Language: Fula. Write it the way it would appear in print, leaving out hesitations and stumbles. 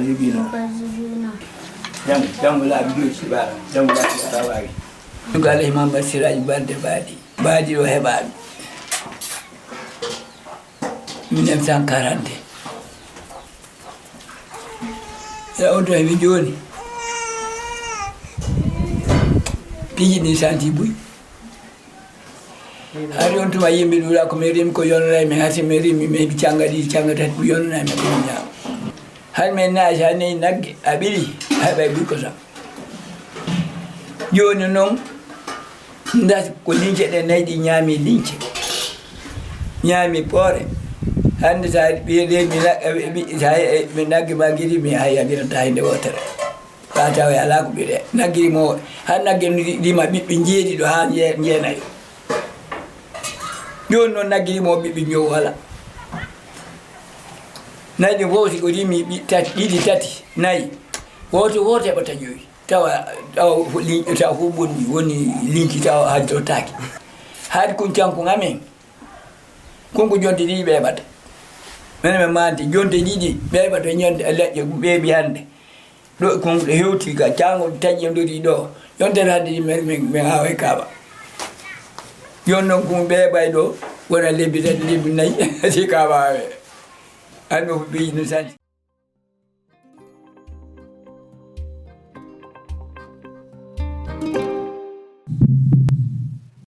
jibinaa jam laaɓi joyi siɓaɗo jam laaɓi aɗa wawi ɗum ko Elhaaj Mammadu Siraajo BALDE Baadi o heɓaɗum 1940 ya on to heɓi joni piiji ɗi santi ɓuy hari on tuma yimɓe ɗuuɗa komi rimi ko yonanay mi hasi mi rimi mi heɓi cagga ɗiɗi cagga tati mi yonanay mi komi ñaama hay min naasi ha nayi nagge a ɓili heɓay ɓuy ko sam joni noon das ko lince ɗe nayi ɗi ñaami lince ñaami poore hande sa ɓiyeɗe mi nagge ma guiri mi hay yaɓirata hende wotere sa tawa ala ko ɓiɗe naggiri mo ha nagge ɗima ɓiɓɓe jeeɗiɗo ha jeenayo joni noon naggirimo ɓiɓɓe jow wala nayi ɗi fof siko rimi ɗiɗi tati nayi woto heɓata joyi tawa fu ɓonni woni linci tawa ha jottaki haade kuncanko amen konko jonte ɗiɗi ɓeɓata mene min manti jonte ɗiɗi ɓeɓata ñande leƴƴe ɓeeɓi hande ɗo kon ɗo hewti ga cango taƴƴe dori ɗo yontere hande min hawa e kaaba joni noon komi ɓeeɓay ɗo wona lebbi tati lebbi nayyi si kaaba awe hande ko piiji no santi